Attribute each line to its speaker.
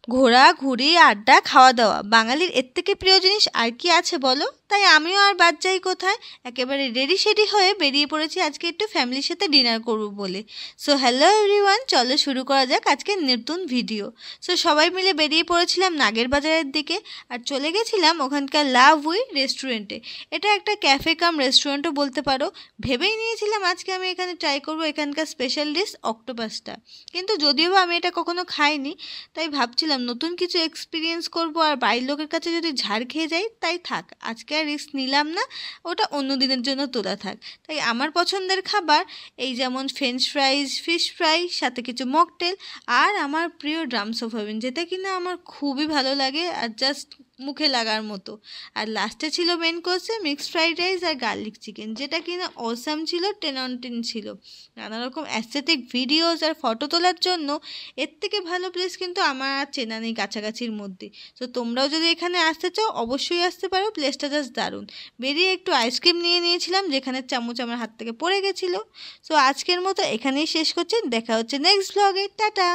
Speaker 1: ঘোরাঘুরি, আড্ডা, খাওয়া দাওয়া বাঙালির এর থেকে প্রিয় জিনিস আর কি আছে বলো? তাই আমিও আর বাদ যাই কোথায়, একেবারে রেডি সেডি হয়ে বেরিয়ে পড়েছি আজকে একটু ফ্যামিলির সাথে ডিনার করব বলে। সো হ্যালো এভরিওয়ান, চলো শুরু করা যাক আজকের নতুন ভিডিও। সো সবাই মিলে বেরিয়ে পড়েছিলাম নাগের বাজারের দিকে আর চলে গেছিলাম ওখানকার লাভ উই রেস্টুরেন্টে। এটা একটা ক্যাফে কাম রেস্টুরেন্টও বলতে পারো। ভেবেই নিয়েছিলাম আজকে আমি এখানে ট্রাই করব এখানকার স্পেশাল ডিশ অক্টোপাসটা, কিন্তু যদিও আমি এটা কখনো খাইনি, তাই ভাবছিলাম নতুন কিছু এক্সপিরিয়েন্স করব আর বাড়ির লোকের কাছে যদি ঝাড় খেয়ে যাই তাই থাক, আজকে আর রিস্ক নিলাম না, ওটা অন্য দিনের জন্য তোলা থাক। তাই আমার পছন্দের খাবার এই যেমন ফ্রেঞ্চ ফ্রাইজ, ফিশ ফ্রাই, সাথে কিছু মকটেল আর আমার প্রিয় ড্রামস অফ হেভেন, যেটা কিনা আমার খুবই ভালো লাগে আর জাস্ট মুখে লাগার মতো। আর লাস্টে ছিল মেন কোর্সে মিক্সড ফ্রাইড রাইস আর গার্লিক চিকেন, যেটা কিনা অসাম ছিল, 10/10 ছিল। নানা রকম অ্যাস্থেটিক ভিডিওস আর ফটো তোলার জন্য এর থেকে ভালো প্লেস কিন্তু আমার আর চেনা নেই কাছাকাছির মধ্যে। তো তোমরাও যদি এখানে আসতে চাও অবশ্যই আসতে পারো, প্লেসটা জাস্ট দারুণ। বেরিয়ে একটু আইসক্রিম নিয়ে নিয়েছিলাম, যেখানে চামচ আমার হাত থেকে পড়ে গেছিলো। সো আজকের মতো এখানেই শেষ করছি, দেখা হচ্ছে নেক্সট ব্লগে, টাটা।